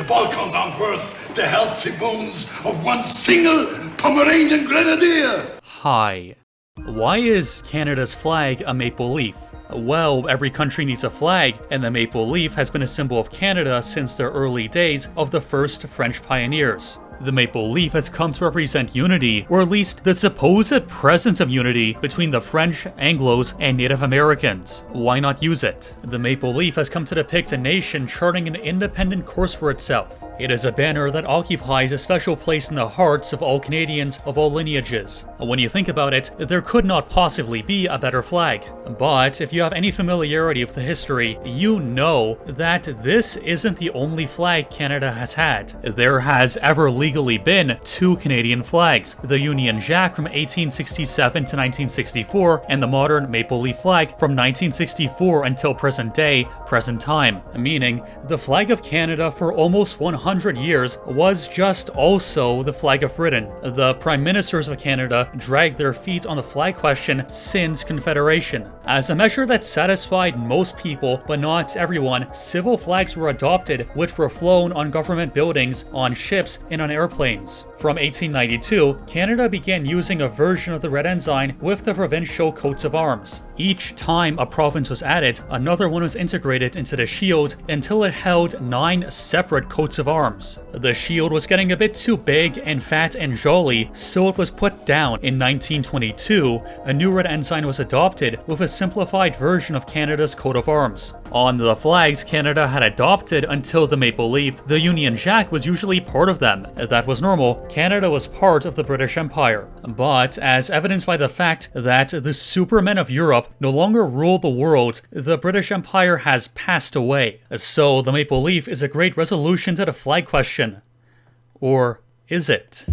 Balkan downwards the healthy bones of one single Pomeranian grenadier. Hi. Why is Canada's flag a maple leaf? Well, every country needs a flag, and the maple leaf has been a symbol of Canada since the early days of the first French pioneers. The maple leaf has come to represent unity, or at least the supposed presence of unity between the French, Anglos, and Native Americans. Why not use it? The maple leaf has come to depict a nation charting an independent course for itself. It is a banner that occupies a special place in the hearts of all Canadians of all lineages. When you think about it, there could not possibly be a better flag. But if you have any familiarity with the history, you know that this isn't the only flag Canada has had. There has ever legally been two Canadian flags, the Union Jack from 1867 to 1964, and the modern maple leaf flag from 1964 until present day, present time, meaning the flag of Canada for almost 100 years was just also the flag of Britain. The prime ministers of Canada dragged their feet on the flag question since Confederation. As a measure that satisfied most people, but not everyone, civil flags were adopted, which were flown on government buildings, on ships, and on airplanes. From 1892, Canada began using a version of the red ensign with the provincial coats of arms. Each time a province was added, another one was integrated into the shield until it held 9 separate coats of arms. The shield was getting a bit too big and fat and jolly, so it was put down. In 1922, a new red ensign was adopted with a simplified version of Canada's coat of arms. On the flags Canada had adopted until the maple leaf, the Union Jack was usually part of them. That was normal. Canada was part of the British Empire. But as evidenced by the fact that the supermen of Europe no longer rule the world, the British Empire has passed away. So the maple leaf is a great resolution to the flag question. Or is it?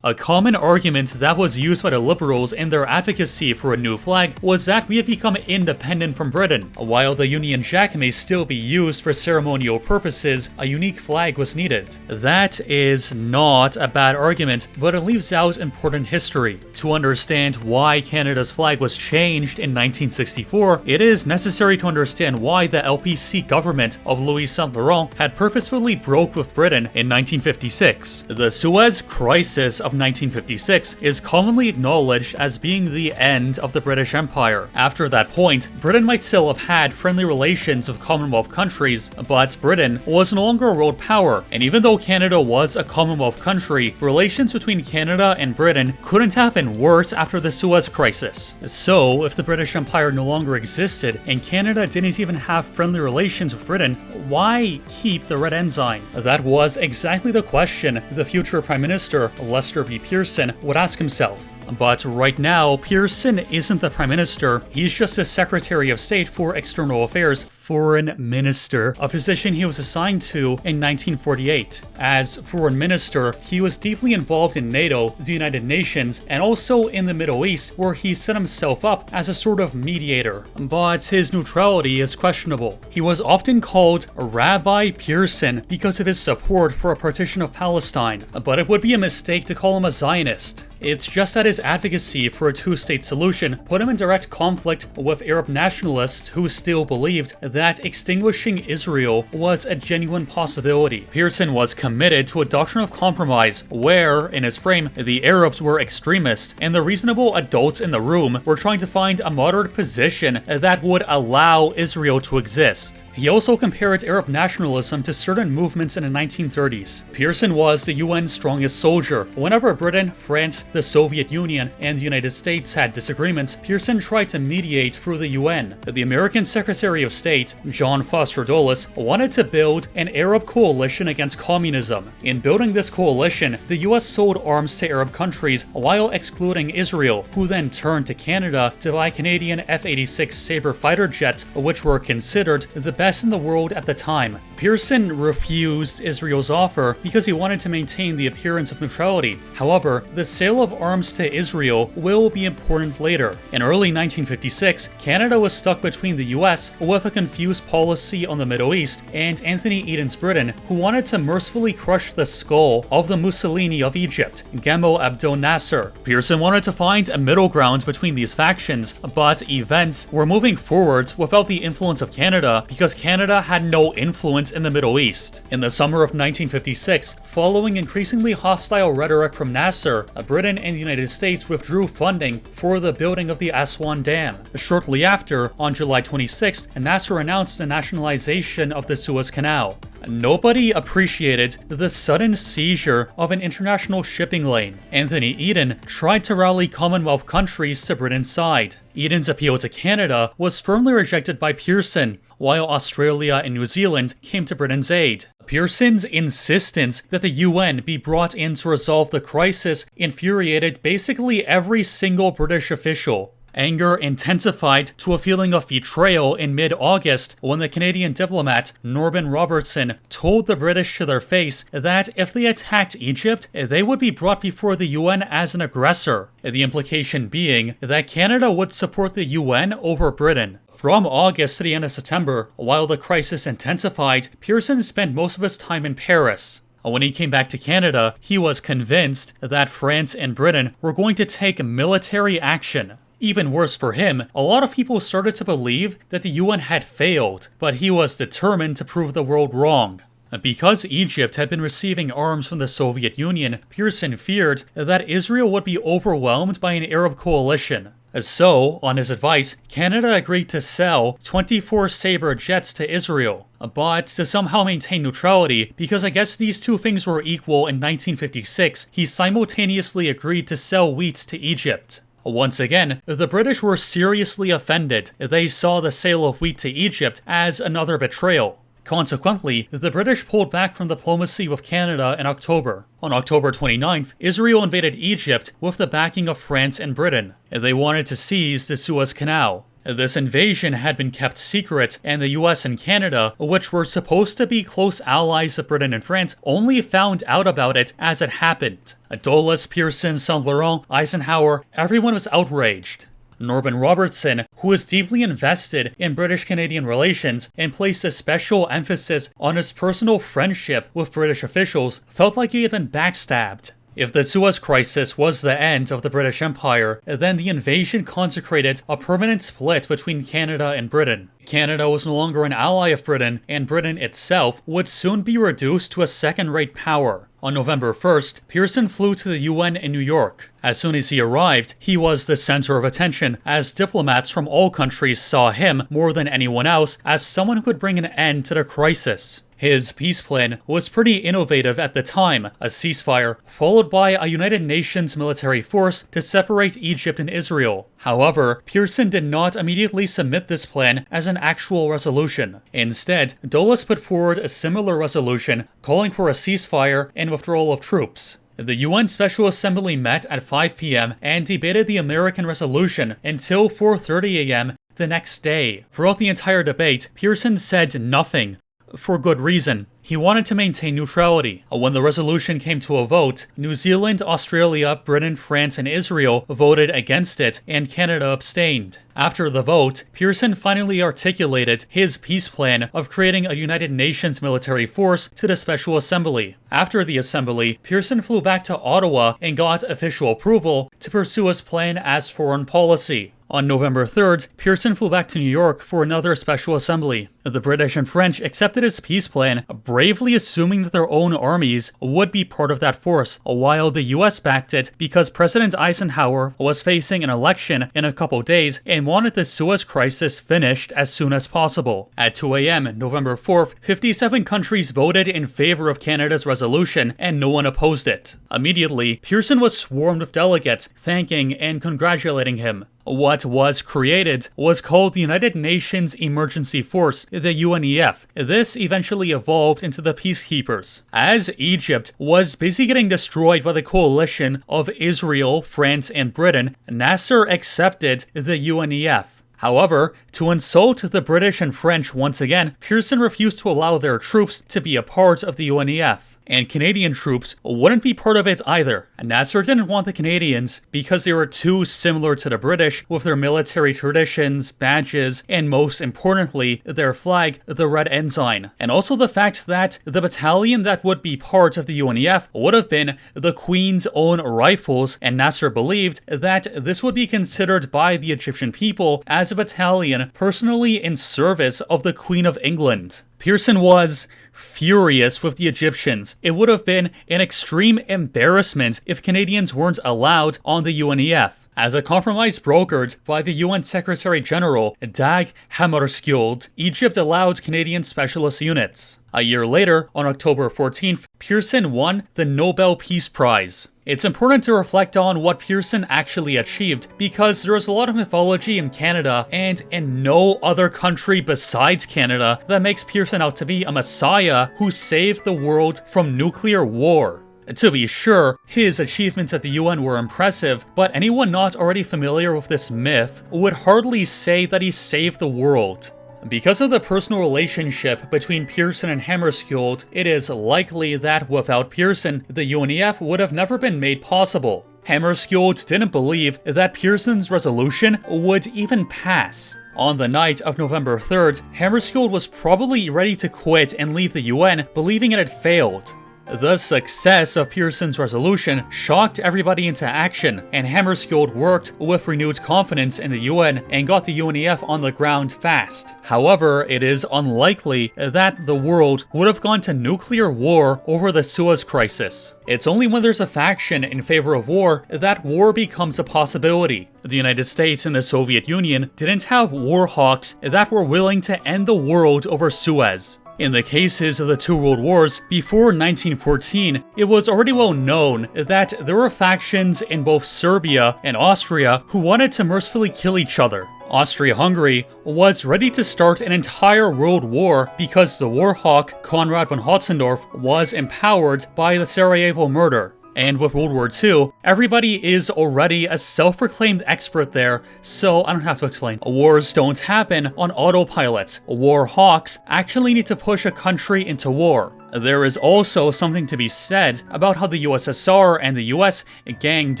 A common argument that was used by the Liberals in their advocacy for a new flag was that we had become independent from Britain. While the Union Jack may still be used for ceremonial purposes, a unique flag was needed. That is not a bad argument, but it leaves out important history. To understand why Canada's flag was changed in 1964, it is necessary to understand why the LPC government of Louis Saint Laurent had purposefully broke with Britain in 1956. The Suez Crisis of 1956 is commonly acknowledged as being the end of the British Empire. After that point, Britain might still have had friendly relations with Commonwealth countries, but Britain was no longer a world power, and even though Canada was a Commonwealth country, relations between Canada and Britain couldn't have been worse after the Suez Crisis. So, if the British Empire no longer existed, and Canada didn't even have friendly relations with Britain, why keep the red ensign? That was exactly the question the future Prime Minister, Lester B. Pearson, would ask himself. But right now, Pearson isn't the Prime Minister, he's just the Secretary of State for External Affairs, Foreign Minister, a position he was assigned to in 1948. As Foreign Minister, he was deeply involved in NATO, the United Nations, and also in the Middle East, where he set himself up as a sort of mediator. But his neutrality is questionable. He was often called Rabbi Pearson because of his support for a partition of Palestine, but it would be a mistake to call him a Zionist. It's just that his advocacy for a two-state solution put him in direct conflict with Arab nationalists who still believed that extinguishing Israel was a genuine possibility. Pearson was committed to a doctrine of compromise where, in his frame, the Arabs were extremists and the reasonable adults in the room were trying to find a moderate position that would allow Israel to exist. He also compared Arab nationalism to certain movements in the 1930s. Pearson was the UN's strongest soldier. Whenever Britain, France, the Soviet Union, and the United States had disagreements, Pearson tried to mediate through the UN. The American Secretary of State, John Foster Dulles, wanted to build an Arab coalition against communism. In building this coalition, the US sold arms to Arab countries while excluding Israel, who then turned to Canada to buy Canadian F-86 Sabre fighter jets, which were considered the best in the world at the time. Pearson refused Israel's offer because he wanted to maintain the appearance of neutrality. However, the sale sale of arms to Israel will be important later. In early 1956, Canada was stuck between the US with a confused policy on the Middle East and Anthony Eden's Britain, who wanted to mercifully crush the skull of the Mussolini of Egypt, Gamal Abdel Nasser. Pearson wanted to find a middle ground between these factions, but events were moving forward without the influence of Canada because Canada had no influence in the Middle East. In the summer of 1956, following increasingly hostile rhetoric from Nasser, Britain and the United States withdrew funding for the building of the Aswan Dam. Shortly after, on July 26th, Nasser announced the nationalization of the Suez Canal. Nobody appreciated the sudden seizure of an international shipping lane. Anthony Eden tried to rally Commonwealth countries to Britain's side. Eden's appeal to Canada was firmly rejected by Pearson, while Australia and New Zealand came to Britain's aid. Pearson's insistence that the UN be brought in to resolve the crisis infuriated basically every single British official. Anger intensified to a feeling of betrayal in mid-August when the Canadian diplomat Norman Robertson told the British to their face that if they attacked Egypt, they would be brought before the UN as an aggressor, the implication being that Canada would support the UN over Britain. From August to the end of September, while the crisis intensified, Pearson spent most of his time in Paris. When he came back to Canada, he was convinced that France and Britain were going to take military action. Even worse for him, a lot of people started to believe that the UN had failed, but he was determined to prove the world wrong. Because Egypt had been receiving arms from the Soviet Union, Pearson feared that Israel would be overwhelmed by an Arab coalition. So, on his advice, Canada agreed to sell 24 Sabre jets to Israel, but to somehow maintain neutrality, because I guess these two things were equal in 1956, he simultaneously agreed to sell wheat to Egypt. Once again, the British were seriously offended. They saw the sale of wheat to Egypt as another betrayal. Consequently, the British pulled back from diplomacy with Canada in October. On October 29th, Israel invaded Egypt with the backing of France and Britain. They wanted to seize the Suez Canal. This invasion had been kept secret, and the US and Canada, which were supposed to be close allies of Britain and France, only found out about it as it happened. Dulles, Pearson, Saint Laurent, Eisenhower, everyone was outraged. Norman Robertson, who was deeply invested in British-Canadian relations and placed a special emphasis on his personal friendship with British officials, felt like he had been backstabbed. If the Suez Crisis was the end of the British Empire, then the invasion consecrated a permanent split between Canada and Britain. Canada was no longer an ally of Britain, and Britain itself would soon be reduced to a second-rate power. On November 1st, Pearson flew to the UN in New York. As soon as he arrived, he was the center of attention, as diplomats from all countries saw him, more than anyone else, as someone who could bring an end to the crisis. His peace plan was pretty innovative at the time, a ceasefire, followed by a United Nations military force to separate Egypt and Israel. However, Pearson did not immediately submit this plan as an actual resolution. Instead, Dulles put forward a similar resolution calling for a ceasefire and withdrawal of troops. The UN Special Assembly met at 5 p.m. and debated the American resolution until 4:30 a.m. the next day. Throughout the entire debate, Pearson said nothing. For good reason. He wanted to maintain neutrality. When the resolution came to a vote, New Zealand, Australia, Britain, France, and Israel voted against it, and Canada abstained. After the vote, Pearson finally articulated his peace plan of creating a United Nations military force to the Special Assembly. After the assembly, Pearson flew back to Ottawa and got official approval to pursue his plan as foreign policy. On November 3rd, Pearson flew back to New York for another special assembly. The British and French accepted his peace plan, bravely assuming that their own armies would be part of that force, while the US backed it because President Eisenhower was facing an election in a couple days and wanted the Suez Crisis finished as soon as possible. At 2 a.m. November 4th, 57 countries voted in favor of Canada's resolution, and no one opposed it. Immediately, Pearson was swarmed with delegates, thanking and congratulating him. What was created was called the United Nations Emergency Force, the UNEF. This eventually evolved into the Peacekeepers. As Egypt was busy getting destroyed by the coalition of Israel, France, and Britain, Nasser accepted the UNEF. However, to insult the British and French once again, Pearson refused to allow their troops to be a part of the UNEF. and Canadian troops wouldn't be part of it either. Nasser didn't want the Canadians because they were too similar to the British with their military traditions, badges, and most importantly, their flag, the red ensign. And also the fact that the battalion that would be part of the UNEF would have been the Queen's Own Rifles, and Nasser believed that this would be considered by the Egyptian people as a battalion personally in service of the Queen of England. Pearson was furious with the Egyptians. It would have been an extreme embarrassment if Canadians weren't allowed on the UNEF. As a compromise brokered by the UN Secretary General Dag Hammarskjöld, Egypt allowed Canadian specialist units. A year later, on October 14th, Pearson won the Nobel Peace Prize. It's important to reflect on what Pearson actually achieved because there is a lot of mythology in Canada and in no other country besides Canada that makes Pearson out to be a messiah who saved the world from nuclear war. To be sure, his achievements at the UN were impressive, but anyone not already familiar with this myth would hardly say that he saved the world. Because of the personal relationship between Pearson and Hammarskjöld, it is likely that without Pearson, the UNEF would have never been made possible. Hammarskjöld didn't believe that Pearson's resolution would even pass. On the night of November 3rd, Hammarskjöld was probably ready to quit and leave the UN, believing it had failed. The success of Pearson's resolution shocked everybody into action, and Hammarskjöld worked with renewed confidence in the UN and got the UNEF on the ground fast. However, it is unlikely that the world would have gone to nuclear war over the Suez Crisis. It's only when there's a faction in favor of war that war becomes a possibility. The United States and the Soviet Union didn't have war hawks that were willing to end the world over Suez. In the cases of the two world wars before 1914, it was already well known that there were factions in both Serbia and Austria who wanted to mercifully kill each other. Austria-Hungary was ready to start an entire world war because the war hawk Konrad von Hotzendorf was empowered by the Sarajevo murder. And with World War II, everybody is already a self-proclaimed expert there, so I don't have to explain. Wars don't happen on autopilot. War hawks actually need to push a country into war. There is also something to be said about how the USSR and the US ganged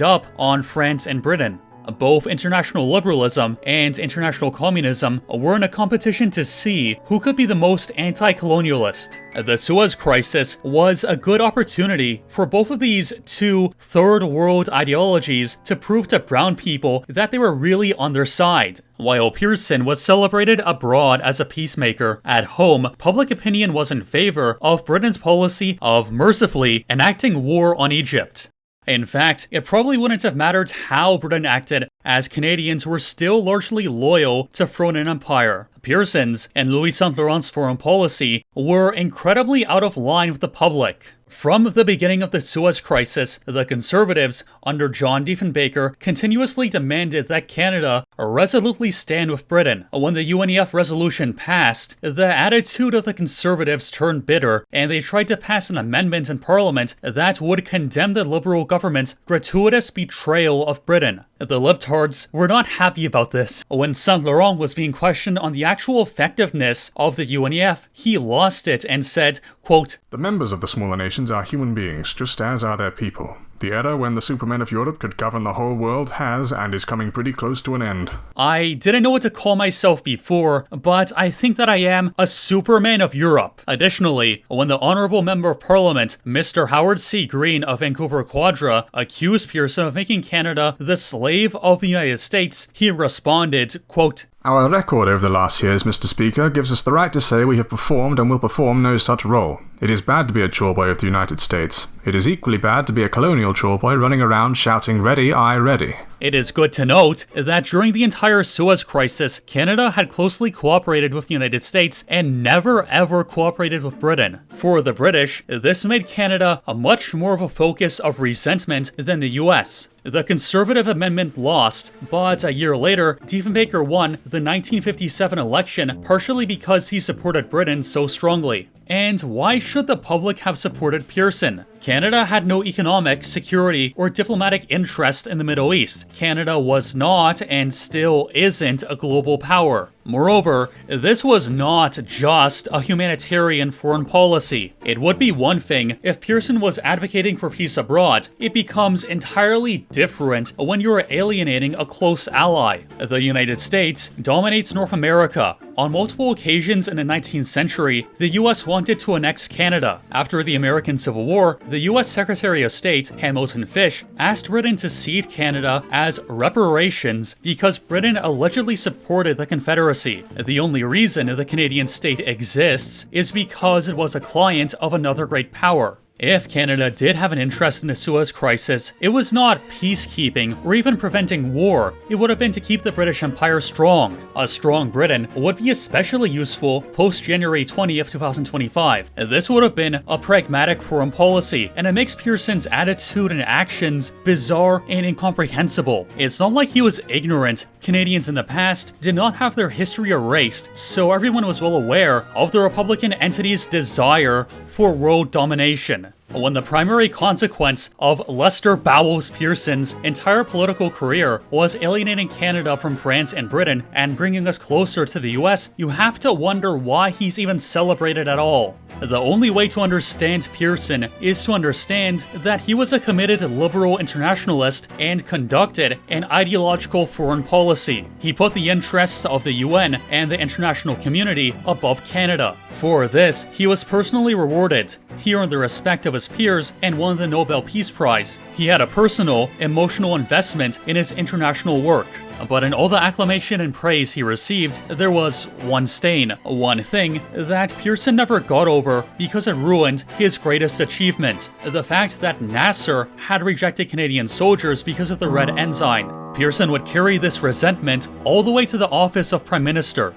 up on France and Britain. Both international liberalism and international communism were in a competition to see who could be the most anti-colonialist. The Suez Crisis was a good opportunity for both of these two third world ideologies to prove to brown people that they were really on their side. While Pearson was celebrated abroad as a peacemaker, at home, public opinion was in favor of Britain's policy of mercifully enacting war on Egypt. In fact, it probably wouldn't have mattered how Britain acted, as Canadians were still largely loyal to throne and empire. Pearson's and Louis Saint Laurent's foreign policy were incredibly out of line with the public. From the beginning of the Suez Crisis, the Conservatives, under John Diefenbaker, continuously demanded that Canada resolutely stand with Britain. When the UNEF resolution passed, the attitude of the Conservatives turned bitter, and they tried to pass an amendment in Parliament that would condemn the Liberal government's gratuitous betrayal of Britain. The libtards were not happy about this. When Saint Laurent was being questioned on the actual effectiveness of the UNEF, he lost it and said, quote, "The members of the smaller nations are human beings, just as are their people. The era when the supermen of Europe could govern the whole world has and is coming pretty close to an end." I didn't know what to call myself before, but I think that I am a Superman of Europe. Additionally, when the Honourable Member of Parliament, Mr. Howard C. Green of Vancouver Quadra, accused Pearson of making Canada the slave of the United States, he responded, quote, "Our record over the last years, Mr. Speaker, gives us the right to say we have performed and will perform no such role. It is bad to be a chore boy of the United States. It is equally bad to be a colonial chore boy running around shouting, 'Ready, aye, ready.'" It is good to note that during the entire Suez Crisis, Canada had closely cooperated with the United States and never ever cooperated with Britain. For the British, this made Canada a much more of a focus of resentment than the US. The Conservative amendment lost, but a year later, Diefenbaker won the 1957 election partially because he supported Britain so strongly. And why should the public have supported Pearson? Canada had no economic, security, or diplomatic interest in the Middle East. Canada was not, and still isn't, a global power. Moreover, this was not just a humanitarian foreign policy. It would be one thing if Pearson was advocating for peace abroad. It becomes entirely different when you are alienating a close ally. The United States dominates North America. On multiple occasions in the 19th century, the US wanted to annex Canada. After the American Civil War, the US Secretary of State, Hamilton Fish, asked Britain to cede Canada as reparations because Britain allegedly supported the Confederacy. The only reason the Canadian state exists is because it was a client of another great power. If Canada did have an interest in the Suez Crisis, it was not peacekeeping or even preventing war. It would have been to keep the British Empire strong. A strong Britain would be especially useful post-January 20th, 2025. This would have been a pragmatic foreign policy, and it makes Pearson's attitude and actions bizarre and incomprehensible. It's not like he was ignorant. Canadians in the past did not have their history erased, so everyone was well aware of the Republican entity's desire for world domination. When the primary consequence of Lester Bowles Pearson's entire political career was alienating Canada from France and Britain and bringing us closer to the US, you have to wonder why he's even celebrated at all. The only way to understand Pearson is to understand that he was a committed liberal internationalist and conducted an ideological foreign policy. He put the interests of the UN and the international community above Canada. For this, he was personally rewarded. He earned the respect of his peers and won the Nobel Peace Prize. He had a personal, emotional investment in his international work. But in all the acclamation and praise he received, there was one stain, one thing that Pearson never got over because it ruined his greatest achievement: the fact that Nasser had rejected Canadian soldiers because of the red ensign. Pearson would carry this resentment all the way to the office of Prime Minister.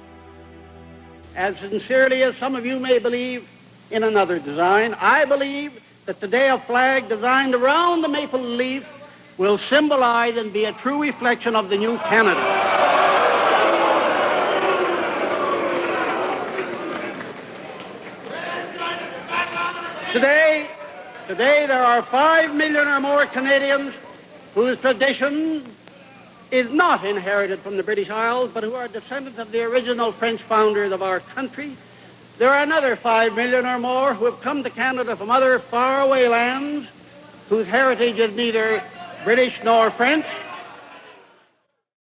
As sincerely as some of you may believe in another design, I believe that today a flag designed around the maple leaf will symbolize and be a true reflection of the new Canada. Today there are 5 million or more Canadians whose tradition is not inherited from the British Isles, but who are descendants of the original French founders of our country. There are another 5 million or more who have come to Canada from other faraway lands, whose heritage is neither British nor French.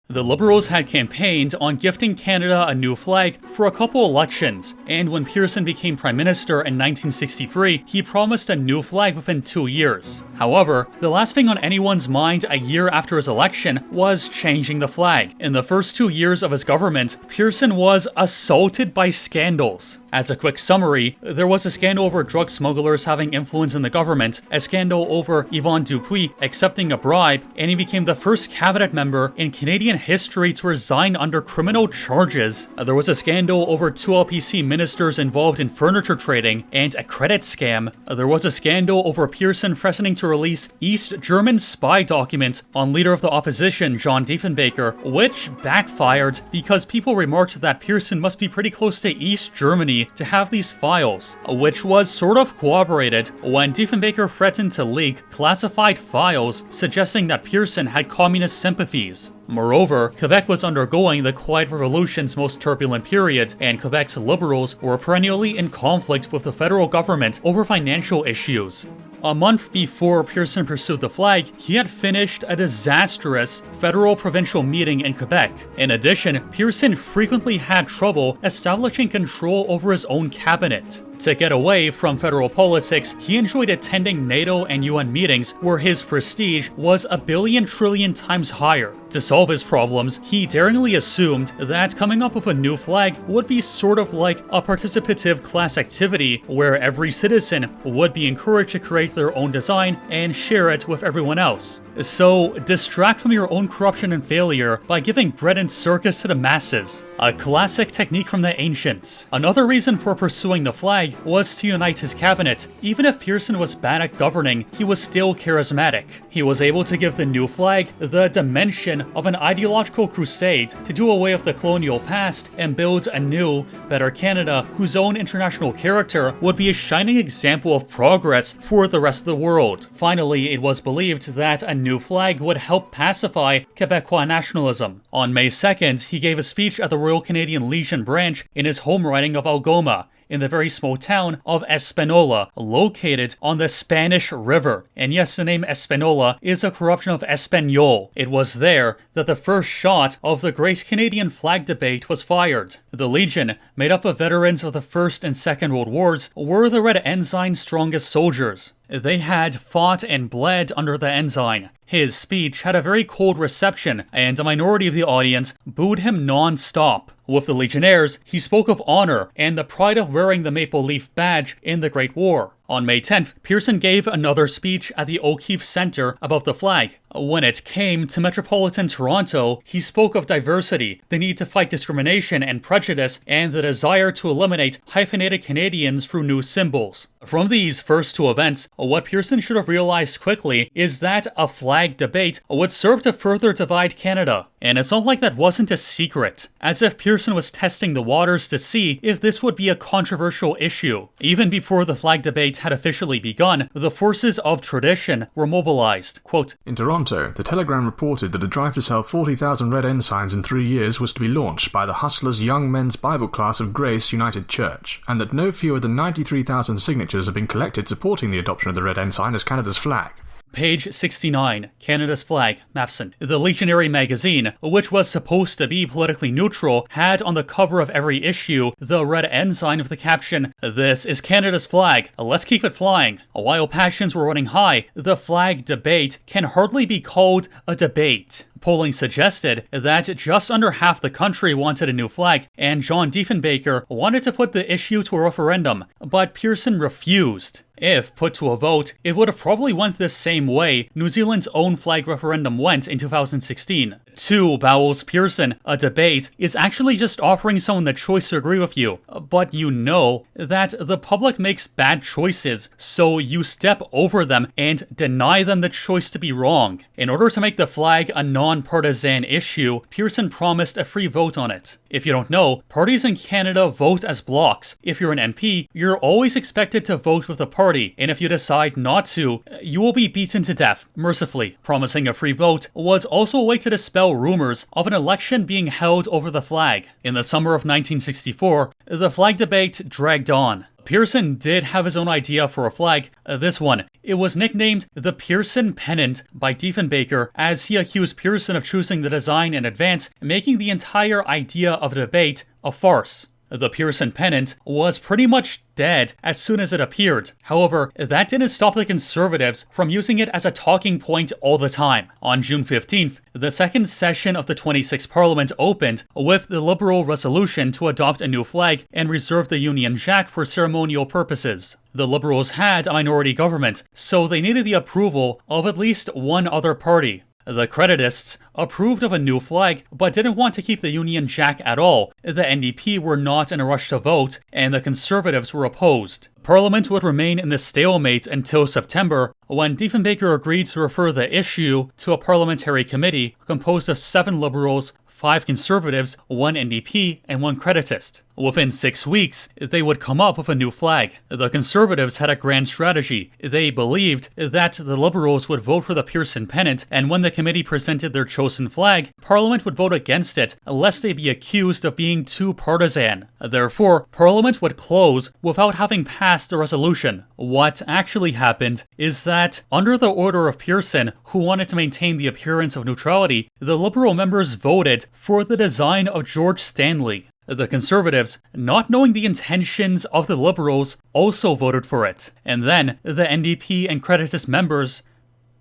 The Liberals had campaigned on gifting Canada a new flag for a couple elections, and when Pearson became Prime Minister in 1963, he promised a new flag within 2 years. However, the last thing on anyone's mind a year after his election was changing the flag. In the first 2 years of his government, Pearson was assaulted by scandals. As a quick summary, there was a scandal over drug smugglers having influence in the government, a scandal over Yvon Dupuis accepting a bribe, and he became the first cabinet member in Canadian history to resign under criminal charges. There was a scandal over 2 LPC ministers involved in furniture trading and a credit scam. There was a scandal over Pearson threatening to release East German spy documents on leader of the opposition, John Diefenbaker, which backfired because people remarked that Pearson must be pretty close to East Germany to have these files, which was sort of corroborated when Diefenbaker threatened to leak classified files suggesting that Pearson had communist sympathies. Moreover, Quebec was undergoing the Quiet Revolution's most turbulent period, and Quebec's Liberals were perennially in conflict with the federal government over financial issues. A month before Pearson pursued the flag, he had finished a disastrous federal-provincial meeting in Quebec. In addition, Pearson frequently had trouble establishing control over his own cabinet. To get away from federal politics, he enjoyed attending NATO and UN meetings where his prestige was a billion trillion times higher. To solve his problems, he daringly assumed that coming up with a new flag would be sort of like a participative class activity where every citizen would be encouraged to create their own design and share it with everyone else. So, distract from your own corruption and failure by giving bread and circus to the masses. A classic technique from the ancients. Another reason for pursuing the flag was to unite his cabinet. Even if Pearson was bad at governing, he was still charismatic. He was able to give the new flag the dimension of an ideological crusade to do away with the colonial past and build a new, better Canada whose own international character would be a shining example of progress for the rest of the world. Finally, it was believed that a new flag would help pacify Quebecois nationalism. On May 2nd, he gave a speech at the Royal Canadian Legion branch in his home riding of Algoma, in the very small town of Espanola, located on the Spanish River. And yes, the name Espanola is a corruption of Espagnol. It was there that the first shot of the Great Canadian Flag debate was fired. The Legion, made up of veterans of the First and Second World Wars, were the Red Ensign's strongest soldiers. They had fought and bled under the Ensign. His speech had a very cold reception, and a minority of the audience booed him non-stop. With the Legionnaires, he spoke of honor and the pride of wearing the maple leaf badge in the Great War. On May 10th, Pearson gave another speech at the O'Keefe Centre about the flag. When it came to metropolitan Toronto, he spoke of diversity, the need to fight discrimination and prejudice, and the desire to eliminate hyphenated Canadians through new symbols. From these first two events, what Pearson should have realized quickly is that a flag debate would serve to further divide Canada. And it's not like that wasn't a secret, as if Pearson was testing the waters to see if this would be a controversial issue. Even before the flag debate had officially begun, the forces of tradition were mobilized. Quote, in Toronto, the Telegram reported that a drive to sell 40,000 Red Ensigns in 3 years was to be launched by the Hustlers Young Men's Bible Class of Grace United Church, and that no fewer than 93,000 signatures have been collected supporting the adoption of the Red Ensign as Canada's flag. Page 69, Canada's Flag, Matheson. The Legionary magazine, which was supposed to be politically neutral, had on the cover of every issue the red ensign with the caption, "This is Canada's flag, let's keep it flying." While passions were running high, the flag debate can hardly be called a debate. Polling suggested that just under half the country wanted a new flag, and John Diefenbaker wanted to put the issue to a referendum, but Pearson refused. If put to a vote, it would have probably went the same way New Zealand's own flag referendum went in 2016. To Bowles Pearson, a debate is actually just offering someone the choice to agree with you, but you know that the public makes bad choices, so you step over them and deny them the choice to be wrong. In order to make the flag a non-partisan issue, Pearson promised a free vote on it. If you don't know, parties in Canada vote as blocs. If you're an MP, you're always expected to vote with the party, and if you decide not to, you will be beaten to death, mercifully. Promising a free vote was also a way to dispel rumors of an election being held over the flag. In the summer of 1964, the flag debate dragged on. Pearson did have his own idea for a flag, this one. It was nicknamed the Pearson Pennant by Diefenbaker, as he accused Pearson of choosing the design in advance, making the entire idea of the debate a farce. The Pearson Pennant was pretty much dead as soon as it appeared. However, that didn't stop the Conservatives from using it as a talking point all the time. On June 15th, the second session of the 26th Parliament opened with the Liberal resolution to adopt a new flag and reserve the Union Jack for ceremonial purposes. The Liberals had a minority government, so they needed the approval of at least one other party. The Creditists approved of a new flag, but didn't want to keep the Union Jack at all. The NDP were not in a rush to vote, and the Conservatives were opposed. Parliament would remain in this stalemate until September, when Diefenbaker agreed to refer the issue to a parliamentary committee composed of 7 Liberals, 5 Conservatives, 1 NDP, and 1 Creditist. Within 6 weeks, they would come up with a new flag. The Conservatives had a grand strategy. They believed that the Liberals would vote for the Pearson Pennant, and when the committee presented their chosen flag, Parliament would vote against it, lest they be accused of being too partisan. Therefore, Parliament would close without having passed the resolution. What actually happened is that, under the order of Pearson, who wanted to maintain the appearance of neutrality, the Liberal members voted for the design of George Stanley. The Conservatives, not knowing the intentions of the Liberals, also voted for it. And then, the NDP and Creditist members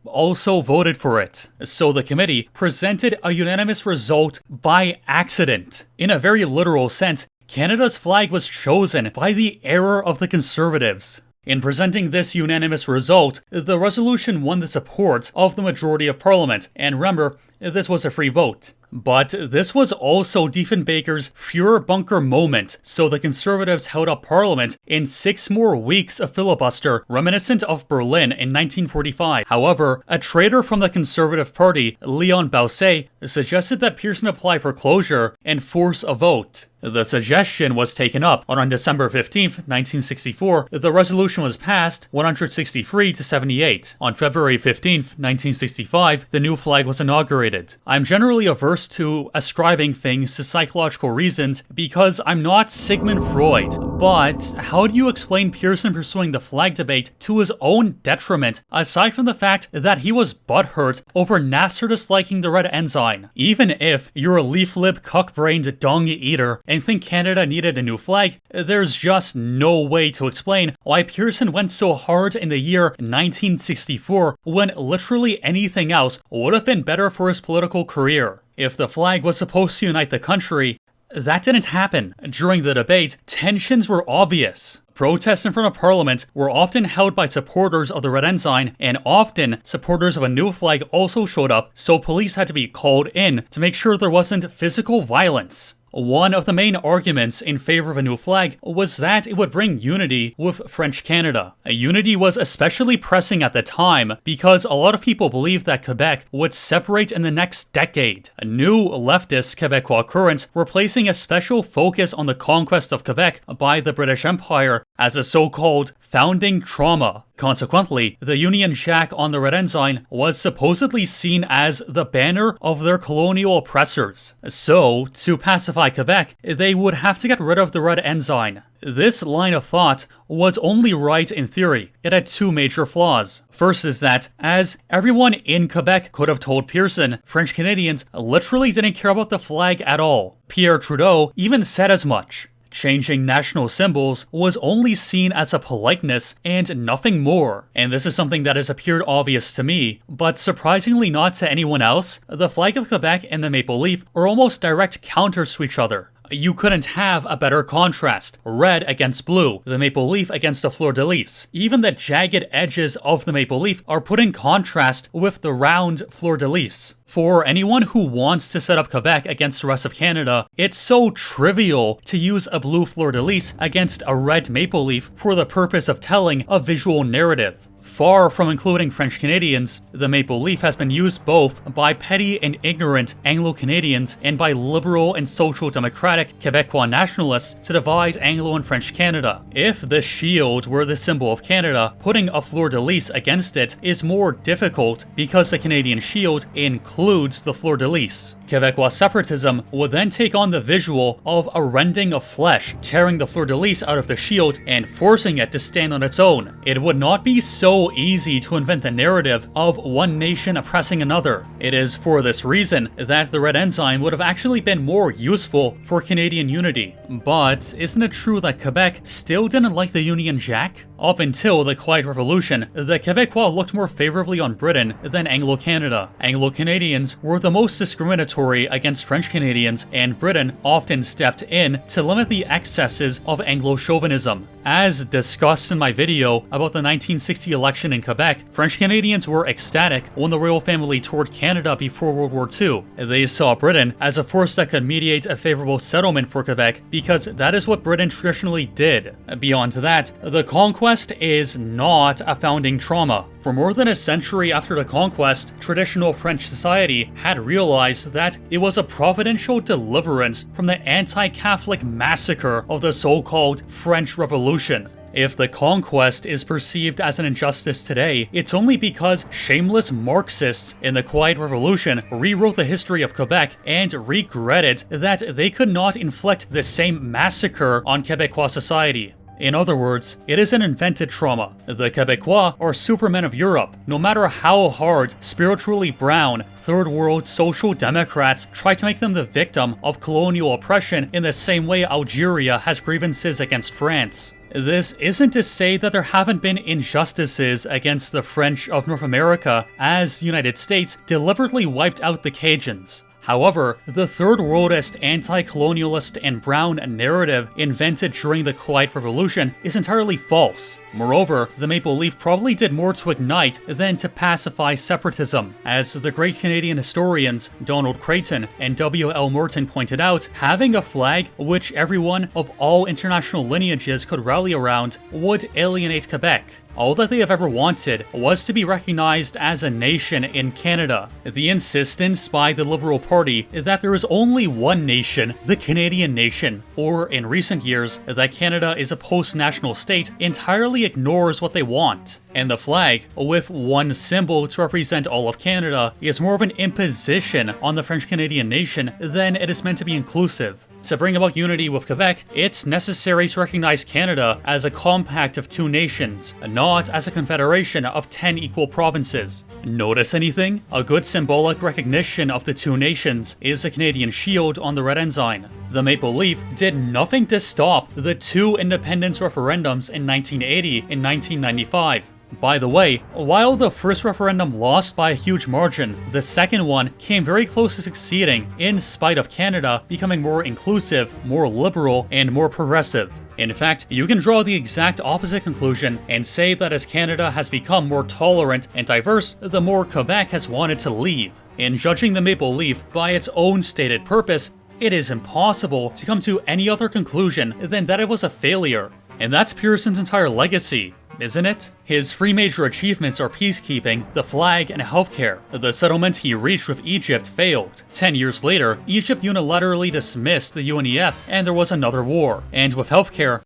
also voted for it. So the committee presented a unanimous result by accident. In a very literal sense, Canada's flag was chosen by the error of the Conservatives. In presenting this unanimous result, the resolution won the support of the majority of Parliament, and remember, this was a free vote. But this was also Diefenbaker's Führer bunker moment, so the Conservatives held up Parliament in 6 more weeks of filibuster, reminiscent of Berlin in 1945. However, a traitor from the Conservative Party, Leon Bausset, suggested that Pearson apply for closure and force a vote. The suggestion was taken up, and on December 15, 1964, the resolution was passed 163 to 78. On February 15, 1965, the new flag was inaugurated. I'm generally averse to ascribing things to psychological reasons because I'm not Sigmund Freud, but how do you explain Pearson pursuing the flag debate to his own detriment, aside from the fact that he was butthurt over Nasser disliking the red ensign? Even if you're a leaf-lib cuck-brained dung-eater and think Canada needed a new flag, there's just no way to explain why Pearson went so hard in the year 1964 when literally anything else would have been better for his political career. If the flag was supposed to unite the country, that didn't happen. During the debate, tensions were obvious. Protests in front of Parliament were often held by supporters of the red ensign, and often supporters of a new flag also showed up, so police had to be called in to make sure there wasn't physical violence. One of the main arguments in favor of a new flag was that it would bring unity with French Canada. Unity was especially pressing at the time because a lot of people believed that Quebec would separate in the next decade. New leftist Quebecois currents were placing a special focus on the conquest of Quebec by the British Empire as a so-called founding trauma. Consequently, the Union Jack on the red ensign was supposedly seen as the banner of their colonial oppressors. So, to pacify Quebec, they would have to get rid of the red ensign. This line of thought was only right in theory. It had 2 major flaws. First is that, as everyone in Quebec could have told Pearson, French Canadians literally didn't care about the flag at all. Pierre Trudeau even said as much. Changing national symbols was only seen as a politeness and nothing more, and this is something that has appeared obvious to me, but surprisingly not to anyone else. The flag of Quebec and the maple leaf are almost direct counters to each other. You couldn't have a better contrast. Red against blue, the maple leaf against the fleur-de-lis. Even the jagged edges of the maple leaf are put in contrast with the round fleur-de-lis. For anyone who wants to set up Quebec against the rest of Canada, it's so trivial to use a blue fleur-de-lis against a red maple leaf for the purpose of telling a visual narrative. Far from including French Canadians, the maple leaf has been used both by petty and ignorant Anglo-Canadians and by liberal and social democratic Quebecois nationalists to divide Anglo and French Canada. If the shield were the symbol of Canada, putting a fleur-de-lis against it is more difficult because the Canadian shield includes the fleur-de-lis. Quebecois separatism would then take on the visual of a rending of flesh, tearing the fleur-de-lis out of the shield and forcing it to stand on its own. It would not be so easy to invent the narrative of one nation oppressing another. It is for this reason that the red ensign would have actually been more useful for Canadian unity. But isn't it true that Quebec still didn't like the Union Jack? Up until the Quiet Revolution, the Quebecois looked more favorably on Britain than Anglo-Canada. Anglo-Canadians were the most discriminatory against French Canadians, and Britain often stepped in to limit the excesses of Anglo-chauvinism. As discussed in my video about the 1960 election in Quebec, French Canadians were ecstatic when the royal family toured Canada before World War II. They saw Britain as a force that could mediate a favorable settlement for Quebec because that is what Britain traditionally did. Beyond that, the conquest is not a founding trauma. For more than a century after the conquest, traditional French society had realized that it was a providential deliverance from the anti-Catholic massacre of the so-called French Revolution. If the conquest is perceived as an injustice today, it's only because shameless Marxists in the Quiet Revolution rewrote the history of Quebec and regretted that they could not inflict the same massacre on Quebecois society. In other words, it is an invented trauma. The Quebecois are supermen of Europe. No matter how hard spiritually brown, third world social democrats try to make them the victim of colonial oppression in the same way Algeria has grievances against France. This isn't to say that there haven't been injustices against the French of North America, as the United States deliberately wiped out the Cajuns. However, the third worldist, anti-colonialist, and brown narrative invented during the Quiet Revolution is entirely false. Moreover, the maple leaf probably did more to ignite than to pacify separatism. As the great Canadian historians Donald Creighton and W.L. Morton pointed out, having a flag which everyone of all international lineages could rally around would alienate Quebec. All that they have ever wanted was to be recognized as a nation in Canada. The insistence by the Liberal Party that there is only one nation, the Canadian nation, or in recent years, that Canada is a post-national state, entirely ignores what they want. And the flag, with one symbol to represent all of Canada, is more of an imposition on the French-Canadian nation than it is meant to be inclusive. To bring about unity with Quebec, it's necessary to recognize Canada as a compact of two nations, not as a confederation of 10 equal provinces. Notice anything? A good symbolic recognition of the two nations is the Canadian shield on the red ensign. The maple leaf did nothing to stop the two independence referendums in 1980 and 1995. By the way, while the first referendum lost by a huge margin, the second one came very close to succeeding in spite of Canada becoming more inclusive, more liberal, and more progressive. In fact, you can draw the exact opposite conclusion and say that as Canada has become more tolerant and diverse, the more Quebec has wanted to leave. In judging the maple leaf by its own stated purpose, it is impossible to come to any other conclusion than that it was a failure. And that's Pearson's entire legacy, isn't it? His three major achievements are peacekeeping, the flag, and healthcare. The settlement he reached with Egypt failed. 10 years later, Egypt unilaterally dismissed the UNEF, and there was another war. And with healthcare,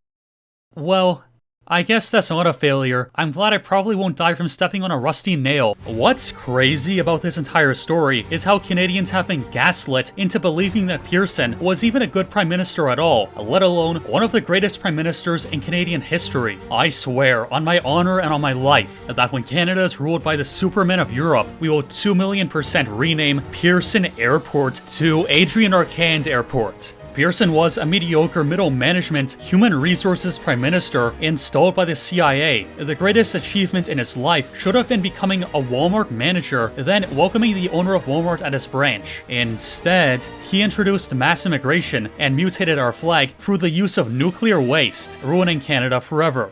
well, I guess that's not a failure. I'm glad I probably won't die from stepping on a rusty nail. What's crazy about this entire story is how Canadians have been gaslit into believing that Pearson was even a good prime minister at all, let alone one of the greatest prime ministers in Canadian history. I swear, on my honor and on my life, that when Canada is ruled by the Superman of Europe, we will 2,000,000% rename Pearson Airport to Adrian Arcand Airport. Pearson was a mediocre middle management, human resources prime minister installed by the CIA. The greatest achievement in his life should have been becoming a Walmart manager, then welcoming the owner of Walmart at his branch. Instead, he introduced mass immigration and mutated our flag through the use of nuclear waste, ruining Canada forever.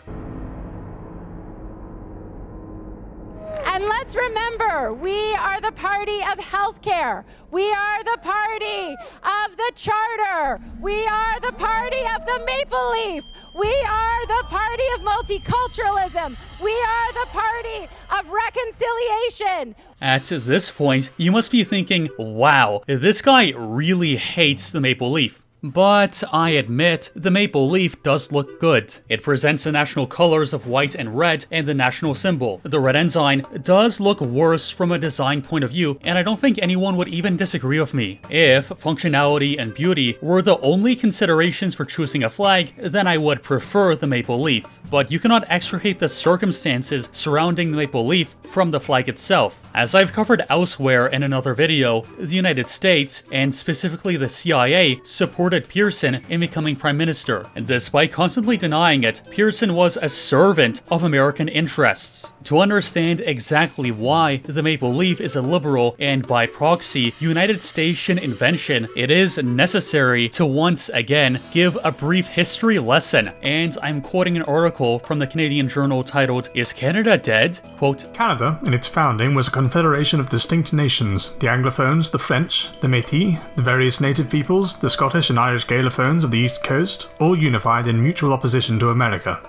And let's remember, we are the party of healthcare. We are the party of the charter. We are the party of the maple leaf. We are the party of multiculturalism. We are the party of reconciliation. At this point, you must be thinking, wow, this guy really hates the maple leaf. But I admit, the maple leaf does look good. It presents the national colors of white and red and the national symbol. The red ensign does look worse from a design point of view, and I don't think anyone would even disagree with me. If functionality and beauty were the only considerations for choosing a flag, then I would prefer the maple leaf. But you cannot extricate the circumstances surrounding the maple leaf from the flag itself. As I've covered elsewhere in another video, the United States, and specifically the CIA, supported Pearson in becoming Prime Minister. And despite constantly denying it, Pearson was a servant of American interests. To understand exactly why the maple leaf is a liberal and by proxy United Station invention, it is necessary to once again give a brief history lesson. And I'm quoting an article from the Canadian Journal titled, "Is Canada Dead?" Quote, Canada, in its founding, was a confederation of distinct nations, the Anglophones, the French, the Métis, the various native peoples, the Scottish and Irish Galophones of the East Coast, all unified in mutual opposition to America.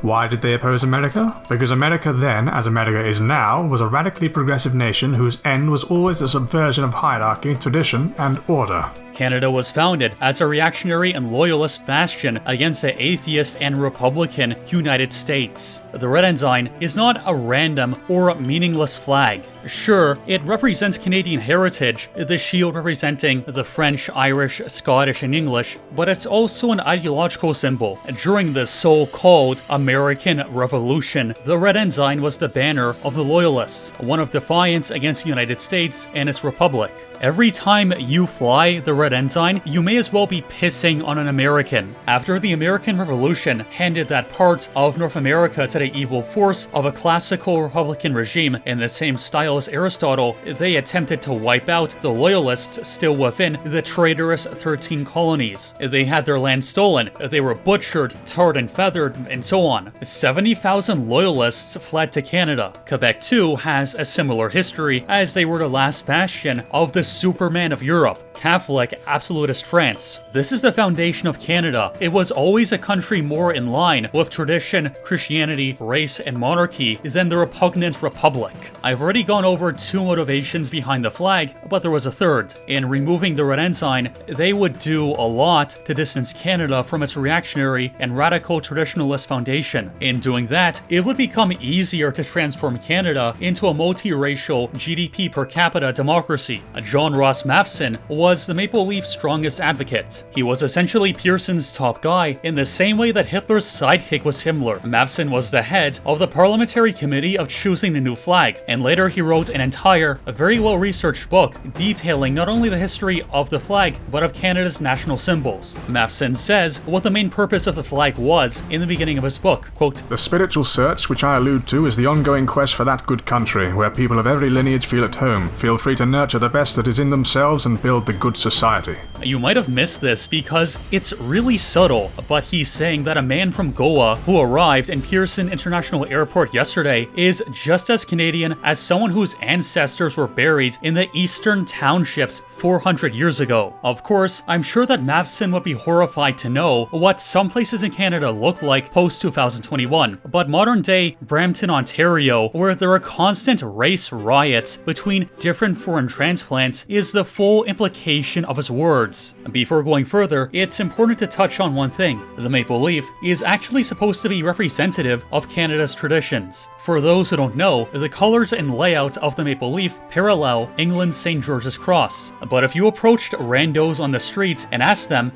Why did they oppose America? Because America then, as America is now, was a radically progressive nation whose end was always the subversion of hierarchy, tradition, and order. Canada was founded as a reactionary and loyalist bastion against the atheist and Republican United States. The red ensign is not a random or meaningless flag. Sure, it represents Canadian heritage, the shield representing the French, Irish, Scottish, and English, but it's also an ideological symbol. During the so-called American Revolution, the red ensign was the banner of the Loyalists, one of defiance against the United States and its republic. Every time you fly the red ensign, you may as well be pissing on an American. After the American Revolution handed that part of North America to the evil force of a classical Republican regime in the same style style as Aristotle, they attempted to wipe out the loyalists still within the traitorous 13 colonies. They had their land stolen, they were butchered, tarred and feathered, and so on. 70,000 loyalists fled to Canada. Quebec too has a similar history, as they were the last bastion of the Superman of Europe, Catholic absolutist France. This is the foundation of Canada. It was always a country more in line with tradition, Christianity, race, and monarchy than the repugnant republic. I've already gone over 2 motivations behind the flag, but there was a third. In removing the red ensign, they would do a lot to distance Canada from its reactionary and radical traditionalist foundation. In doing that, it would become easier to transform Canada into a multiracial GDP per capita democracy. John Ross Matheson was the Maple Leafs' strongest advocate. He was essentially Pearson's top guy in the same way that Hitler's sidekick was Himmler. Matheson was the head of the parliamentary committee of choosing the new flag, and later he wrote an entire, very well-researched book detailing not only the history of the flag, but of Canada's national symbols. Matheson says what the main purpose of the flag was in the beginning of his book, quote, "The spiritual search which I allude to is the ongoing quest for that good country, where people of every lineage feel at home, feel free to nurture the best that is in themselves and build the good society." You might have missed this because it's really subtle, but he's saying that a man from Goa who arrived in Pearson International Airport yesterday is just as Canadian as someone whose ancestors were buried in the eastern townships 400 years ago. Of course, I'm sure that Matheson would be horrified to know what some places in Canada look like post-2021, but modern-day Brampton, Ontario, where there are constant race riots between different foreign transplants, is the full implication of his words. Before going further, it's important to touch on one thing. The maple leaf is actually supposed to be representative of Canada's traditions. For those who don't know, the colors and layout of the maple leaf parallel England's St. George's Cross. But if you approached randos on the streets and asked them,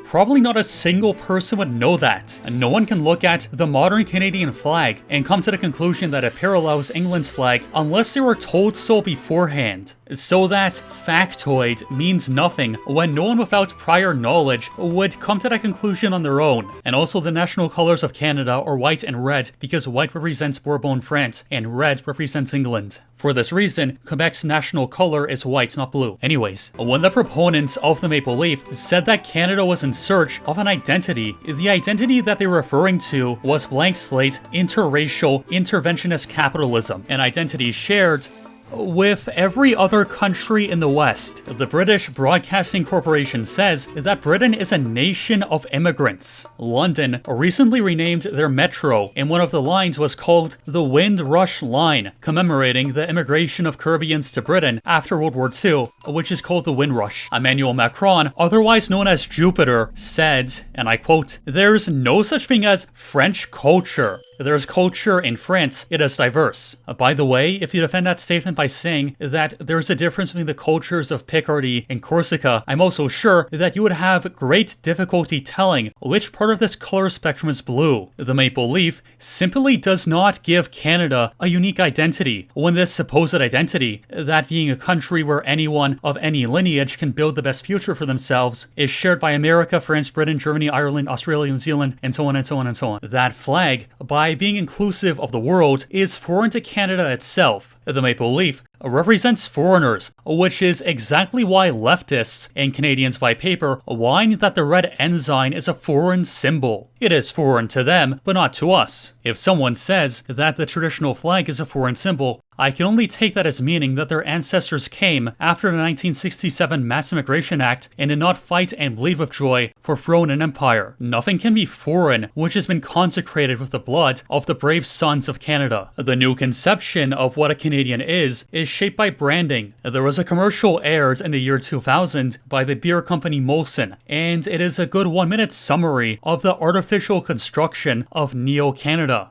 probably not a single person would know that. And no one can look at the modern Canadian flag and come to the conclusion that it parallels England's flag unless they were told so beforehand. So that factoid means nothing when no one without prior knowledge would come to that conclusion on their own. And also the national colors of Canada are white and red because white represents Bourbon France and red represents England. For this reason, Quebec's national color is white, not blue. Anyways, when the proponents of the maple leaf said that Canada was in search of an identity, the identity that they were referring to was blank slate, interracial, interventionist capitalism, an identity shared with every other country in the West. The British Broadcasting Corporation says that Britain is a nation of immigrants. London recently renamed their metro, and one of the lines was called the Windrush Line, commemorating the immigration of Caribbeans to Britain after World War II, which is called the Windrush. Emmanuel Macron, otherwise known as Jupiter, said, and I quote, "There's no such thing as French culture. There's culture in France, it is diverse." By the way, if you defend that statement by saying that there's a difference between the cultures of Picardy and Corsica, I'm also sure that you would have great difficulty telling which part of this color spectrum is blue. The maple leaf simply does not give Canada a unique identity, when this supposed identity, that being a country where anyone of any lineage can build the best future for themselves, is shared by America, France, Britain, Germany, Ireland, Australia, New Zealand, and so on and so on and so on. That flag, by being inclusive of the world, is foreign to Canada itself. The maple leaf represents foreigners, which is exactly why leftists and Canadians by paper whine that the red ensign is a foreign symbol. It is foreign to them, but not to us. If someone says that the traditional flag is a foreign symbol, I can only take that as meaning that their ancestors came after the 1967 Mass Immigration Act and did not fight and bleed with joy for throne and empire. Nothing can be foreign which has been consecrated with the blood of the brave sons of Canada. The new conception of what a Canadian is shaped by branding. There was a commercial aired in the year 2000 by the beer company Molson, and it is a good 1-minute summary of the artificial construction of Neo-Canada.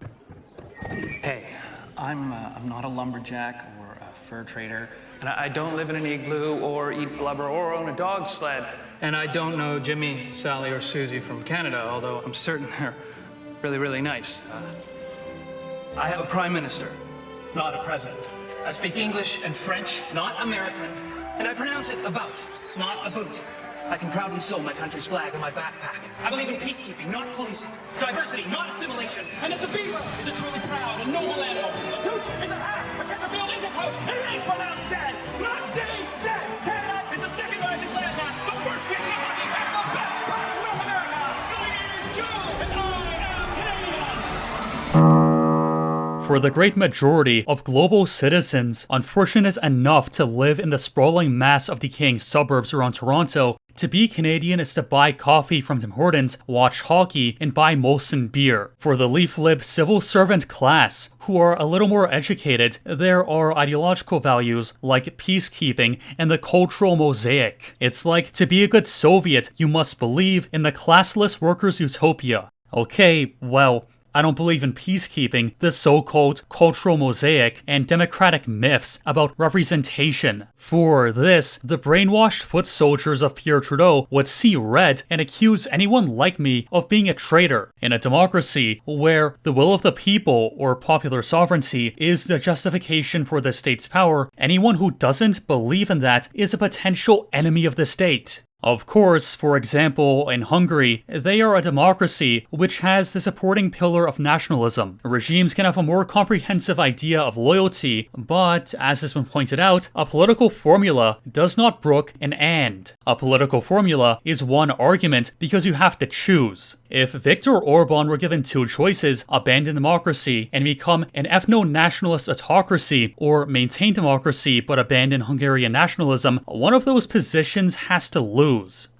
Hey, I'm not a lumberjack or a fur trader, and I don't live in an igloo or eat blubber or own a dog sled. And I don't know Jimmy, Sally, or Susie from Canada, although I'm certain they're really, really nice. I have a prime minister, not a president. I speak English and French, not American, and I pronounce it about, not a boot. I can proudly sew my country's flag on my backpack. I believe in peacekeeping, not policing. Diversity, not assimilation. And that the beaver is a truly proud and noble animal. A toot is a hat, a Chesterfield is a coach, and an For the great majority of global citizens unfortunate enough to live in the sprawling mass of decaying suburbs around Toronto, to be Canadian is to buy coffee from Tim Hortons, watch hockey, and buy Molson beer. For the leaf-lib civil servant class, who are a little more educated, there are ideological values like peacekeeping and the cultural mosaic. It's like, to be a good Soviet, you must believe in the classless workers' utopia. Okay, well, I don't believe in peacekeeping, the so-called cultural mosaic, and democratic myths about representation. For this, the brainwashed foot soldiers of Pierre Trudeau would see red and accuse anyone like me of being a traitor. In a democracy where the will of the people, or popular sovereignty, is the justification for the state's power, anyone who doesn't believe in that is a potential enemy of the state. Of course, for example, in Hungary, they are a democracy which has the supporting pillar of nationalism. Regimes can have a more comprehensive idea of loyalty, but, as has been pointed out, a political formula does not brook an and. A political formula is one argument because you have to choose. If Viktor Orban were given two choices, abandon democracy and become an ethno-nationalist autocracy, or maintain democracy but abandon Hungarian nationalism, one of those positions has to lose.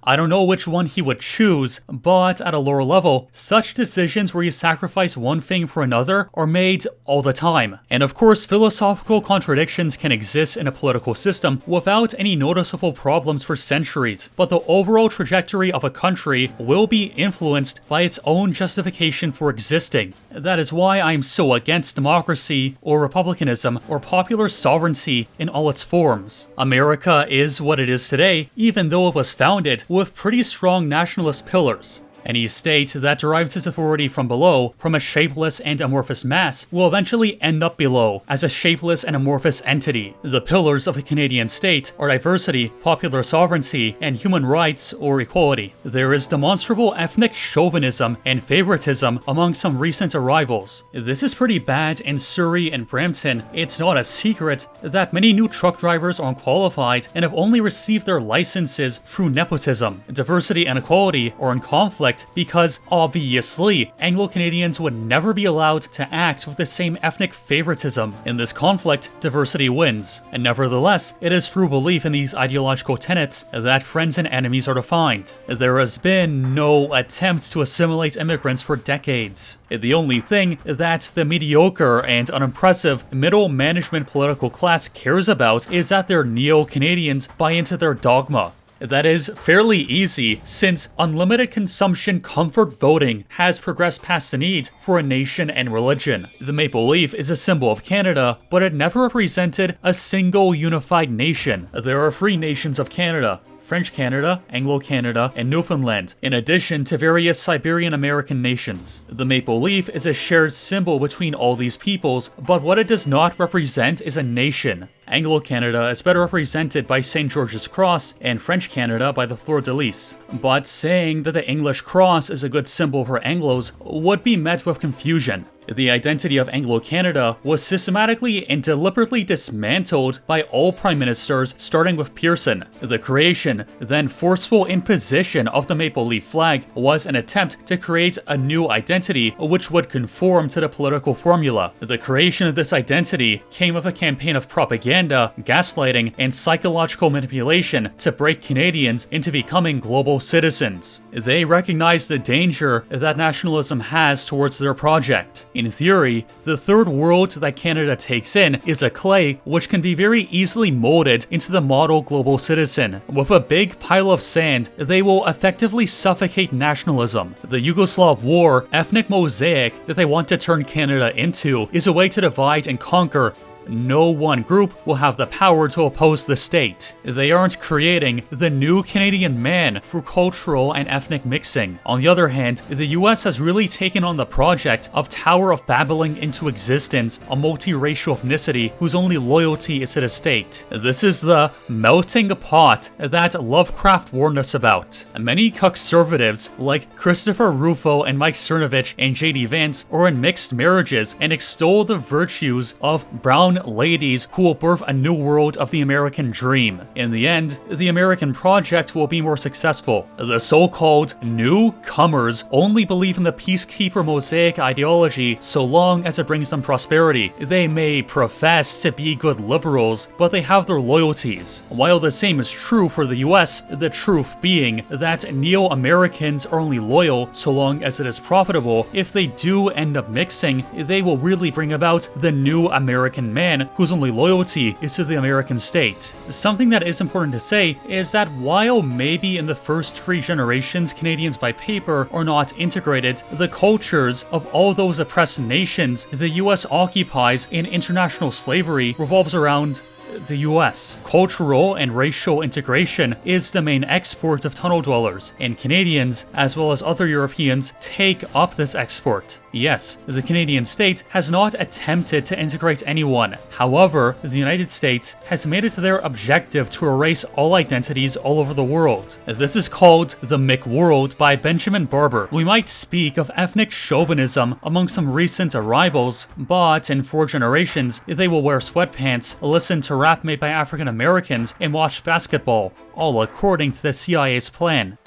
I don't know which one he would choose, but at a lower level, such decisions where you sacrifice one thing for another are made all the time. And of course, philosophical contradictions can exist in a political system without any noticeable problems for centuries, but the overall trajectory of a country will be influenced by its own justification for existing. That is why I am so against democracy, or republicanism, or popular sovereignty in all its forms. America is what it is today, even though it was founded with pretty strong nationalist pillars. Any state that derives its authority from below, from a shapeless and amorphous mass, will eventually end up below as a shapeless and amorphous entity. The pillars of the Canadian state are diversity, popular sovereignty, and human rights or equality. There is demonstrable ethnic chauvinism and favoritism among some recent arrivals. This is pretty bad in Surrey and Brampton. It's not a secret that many new truck drivers are unqualified and have only received their licenses through nepotism. Diversity and equality are in conflict because, obviously, Anglo-Canadians would never be allowed to act with the same ethnic favoritism. In this conflict, diversity wins, and nevertheless, it is through belief in these ideological tenets that friends and enemies are defined. There has been no attempt to assimilate immigrants for decades. The only thing that the mediocre and unimpressive middle management political class cares about is that their neo-Canadians buy into their dogma. That is fairly easy, since unlimited consumption comfort voting has progressed past the need for a nation and religion. The maple leaf is a symbol of Canada, but it never represented a single unified nation. There are 3 nations of Canada: French Canada, Anglo Canada, and Newfoundland, in addition to various Siberian American nations. The maple leaf is a shared symbol between all these peoples, but what it does not represent is a nation. Anglo Canada is better represented by St. George's Cross, and French Canada by the Fleur de Lis. But saying that the English cross is a good symbol for Anglos would be met with confusion. The identity of Anglo-Canada was systematically and deliberately dismantled by all prime ministers, starting with Pearson. The creation, then forceful imposition of the maple leaf flag was an attempt to create a new identity which would conform to the political formula. The creation of this identity came with a campaign of propaganda, gaslighting, and psychological manipulation to break Canadians into becoming global citizens. They recognized the danger that nationalism has towards their project. In theory, the third world that Canada takes in is a clay which can be very easily molded into the model global citizen. With a big pile of sand, they will effectively suffocate nationalism. The Yugoslav war ethnic mosaic that they want to turn Canada into is a way to divide and conquer. No one group will have the power to oppose the state. They aren't creating the new Canadian man through cultural and ethnic mixing. On the other hand, the US has really taken on the project of Tower of Babbling into existence a multiracial ethnicity whose only loyalty is to the state. This is the melting pot that Lovecraft warned us about. Many conservatives like Christopher Rufo and Mike Cernovich and JD Vance are in mixed marriages and extol the virtues of brown young ladies who will birth a new world of the American dream. In the end, the American project will be more successful. The so-called newcomers only believe in the peacekeeper mosaic ideology so long as it brings them prosperity. They may profess to be good liberals, but they have their loyalties. While the same is true for the US, the truth being that neo-Americans are only loyal so long as it is profitable. If they do end up mixing, they will really bring about the new American man whose only loyalty is to the American state. Something that is important to say is that while maybe in the first 3 generations Canadians by paper are not integrated, the cultures of all those oppressed nations the US occupies in international slavery revolves around the US. Cultural and racial integration is the main export of tunnel dwellers, and Canadians, as well as other Europeans, take up this export. Yes, the Canadian state has not attempted to integrate anyone. However, the United States has made it their objective to erase all identities all over the world. This is called the McWorld by Benjamin Barber. We might speak of ethnic chauvinism among some recent arrivals, but in 4 generations, they will wear sweatpants, listen to rap made by African Americans, and watch basketball, all according to the CIA's plan.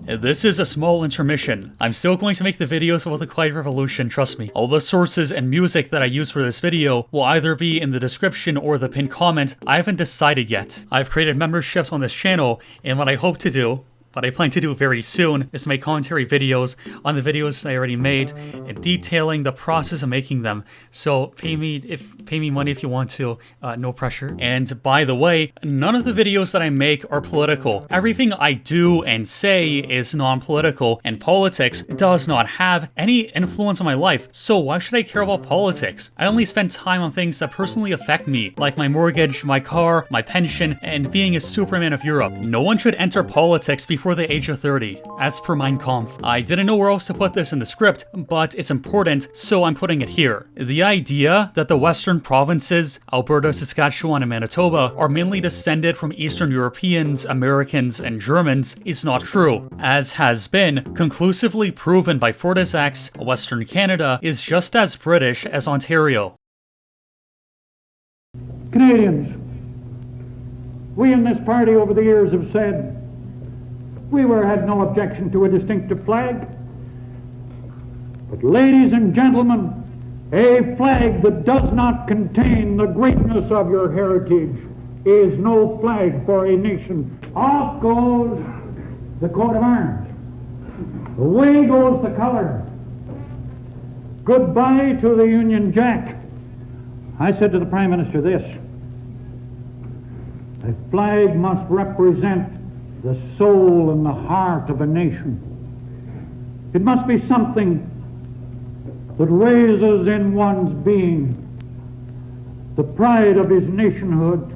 This is a small intermission. I'm still going to make the videos about the Quiet Revolution, trust me. All the sources and music that I use for this video will either be in the description or the pinned comment. I haven't decided yet. I've created memberships on this channel, and what I hope to do, what I plan to do very soon, is to make commentary videos on the videos I already made and detailing the process of making them. So pay me money if you want to, no pressure. And by the way, none of the videos that I make are political. Everything I do and say is non-political, and politics does not have any influence on my life. So why should I care about politics? I only spend time on things that personally affect me, like my mortgage, my car, my pension, and being a Superman of Europe. No one should enter politics before the age of 30, as per Mein Kampf. I didn't know where else to put this in the script, but it's important, so I'm putting it here. The idea that the Western provinces, Alberta, Saskatchewan, and Manitoba, are mainly descended from Eastern Europeans, Americans, and Germans is not true. As has been conclusively proven by Fortis X, Western Canada is just as British as Ontario. Canadians, we in this party over the years have said we had no objection to a distinctive flag. But ladies and gentlemen, a flag that does not contain the greatness of your heritage is no flag for a nation. Off goes the coat of arms. Away goes the color. Goodbye to the Union Jack. I said to the Prime Minister this: a flag must represent the soul and the heart of a nation. It must be something that raises in one's being the pride of his nationhood.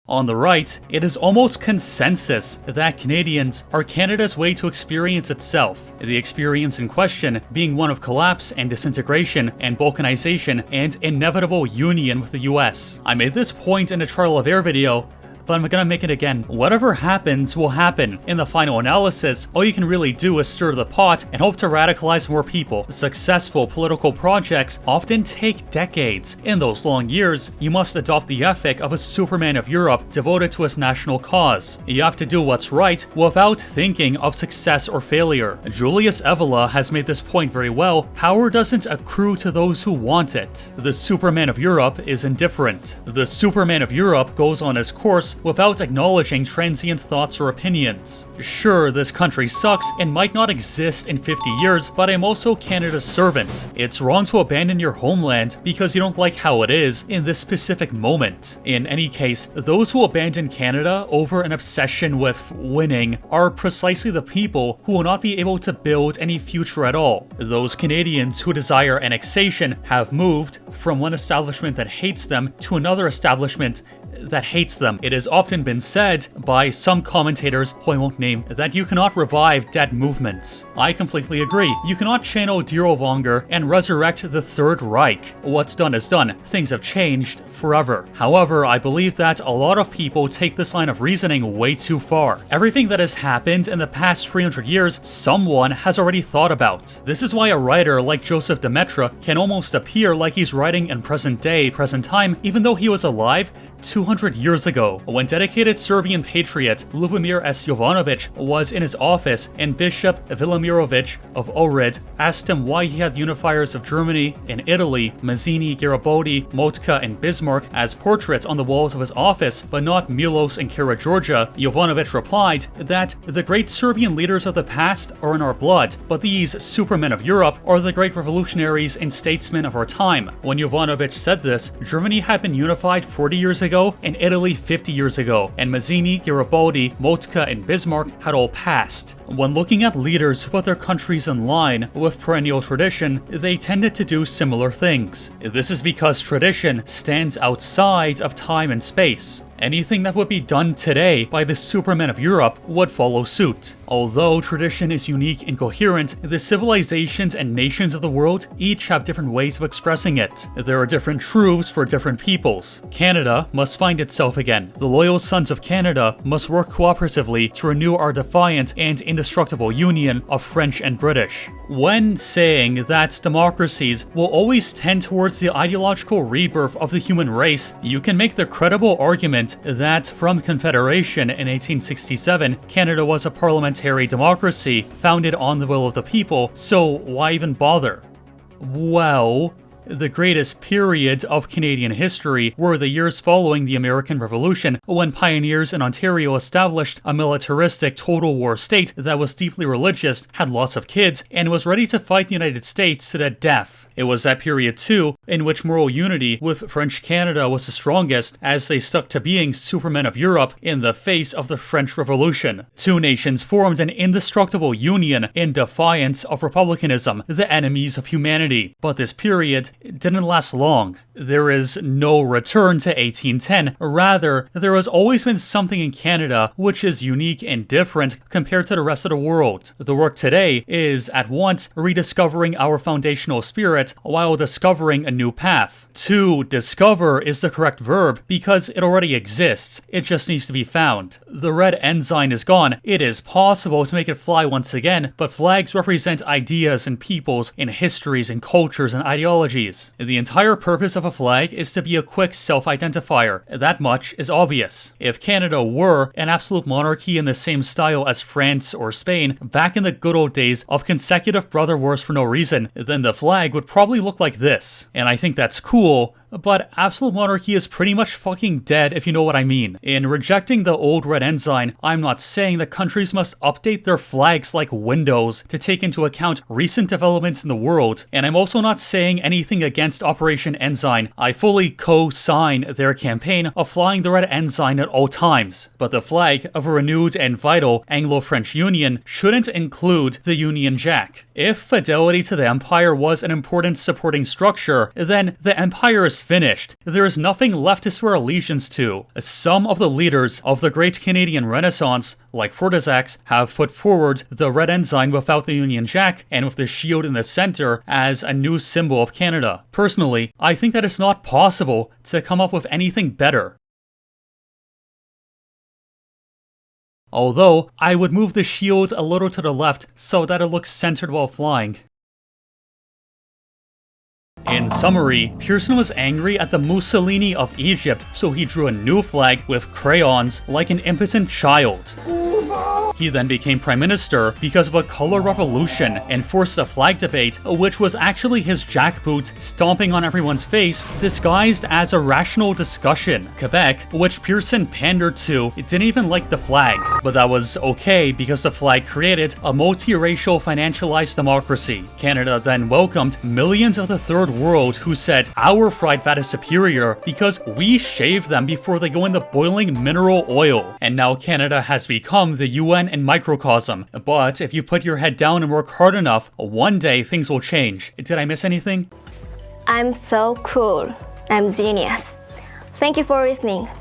On the right, it is almost consensus that Canadians are Canada's way to experience itself, the experience in question being one of collapse and disintegration and balkanization and inevitable union with the US. I made this point in a trial of air video, but I'm gonna make it again. Whatever happens will happen. In the final analysis, all you can really do is stir the pot and hope to radicalize more people. Successful political projects often take decades. In those long years, you must adopt the ethic of a Superman of Europe devoted to his national cause. You have to do what's right without thinking of success or failure. Julius Evola has made this point very well. Power doesn't accrue to those who want it. The Superman of Europe is indifferent. The Superman of Europe goes on his course without acknowledging transient thoughts or opinions. Sure, this country sucks and might not exist in 50 years, but I'm also Canada's servant. It's wrong to abandon your homeland because you don't like how it is in this specific moment. In any case, those who abandon Canada over an obsession with winning are precisely the people who will not be able to build any future at all. Those Canadians who desire annexation have moved from one establishment that hates them to another establishment that hates them. It has often been said by some commentators, who I won't name, that you cannot revive dead movements. I completely agree. You cannot channel Dirlewanger and resurrect the Third Reich. What's done is done. Things have changed forever. However, I believe that a lot of people take this line of reasoning way too far. Everything that has happened in the past 300 years, someone has already thought about. This is why a writer like Joseph Demetra can almost appear like he's writing in present day, present time, even though he was alive 200 years ago. When dedicated Serbian patriot Lubomir S. Jovanovic was in his office and Bishop Velimirovich of Ohrid asked him why he had unifiers of Germany and Italy, Mazzini, Garibaldi, Motka, and Bismarck as portraits on the walls of his office, but not Milos and Karageorgia, Jovanovic replied that the great Serbian leaders of the past are in our blood, but these supermen of Europe are the great revolutionaries and statesmen of our time. When Jovanovic said this, Germany had been unified 40 years ago and Italy 50 years ago, and Mazzini, Garibaldi, Motka, and Bismarck had all passed. When looking at leaders who put their countries in line with perennial tradition, they tended to do similar things. This is because tradition stands outside of time and space. Anything that would be done today by the supermen of Europe would follow suit. Although tradition is unique and coherent, the civilizations and nations of the world each have different ways of expressing it. There are different truths for different peoples. Canada must find itself again. The loyal sons of Canada must work cooperatively to renew our defiant and indestructible union of French and British. When saying that democracies will always tend towards the ideological rebirth of the human race, you can make the credible argument that from Confederation in 1867, Canada was a parliamentary democracy founded on the will of the people, so why even bother? Well, the greatest period of Canadian history were the years following the American Revolution, when pioneers in Ontario established a militaristic total war state that was deeply religious, had lots of kids, and was ready to fight the United States to the death. It was that period, too, in which moral unity with French Canada was the strongest, as they stuck to being supermen of Europe in the face of the French Revolution. Two nations formed an indestructible union in defiance of republicanism, the enemies of humanity. But this period didn't last long. There is no return to 1810. Rather, there has always been something in Canada which is unique and different compared to the rest of the world. The work today is, at once, rediscovering our foundational spirit while discovering a new path. To discover is the correct verb because it already exists. It just needs to be found. The red ensign is gone. It is possible to make it fly once again, but flags represent ideas and peoples and histories and cultures and ideologies. The entire purpose of a flag is to be a quick self-identifier. That much is obvious. If Canada were an absolute monarchy in the same style as France or Spain back in the good old days of consecutive brother wars for no reason, then the flag would probably look like this. And I think that's cool, but absolute monarchy is pretty much fucking dead if you know what I mean. In rejecting the old red ensign, I'm not saying that countries must update their flags like Windows to take into account recent developments in the world, and I'm also not saying anything against Operation Ensign. I fully co-sign their campaign of flying the red ensign at all times, but the flag of a renewed and vital Anglo-French union shouldn't include the Union Jack. If fidelity to the empire was an important supporting structure, then the empire is finished. There is nothing left to swear allegiance to. Some of the leaders of the Great Canadian Renaissance, like Fortazax, have put forward the red ensign without the Union Jack and with the shield in the center as a new symbol of Canada. Personally, I think that it's not possible to come up with anything better. Although, I would move the shield a little to the left so that it looks centered while flying. In summary, Pearson was angry at the Mussolini of Egypt, so he drew a new flag with crayons like an impotent child. He then became prime minister because of a color revolution and forced a flag debate, which was actually his jackboot stomping on everyone's face, disguised as a rational discussion. Quebec, which Pearson pandered to, didn't even like the flag, but that was okay because the flag created a multiracial financialized democracy. Canada then welcomed millions of the third world who said our fried fat is superior because we shave them before they go in the boiling mineral oil. And now Canada has become the UN and microcosm. But if you put your head down and work hard enough, one day things will change. Did I miss anything? I'm so cool. I'm genius. Thank you for listening.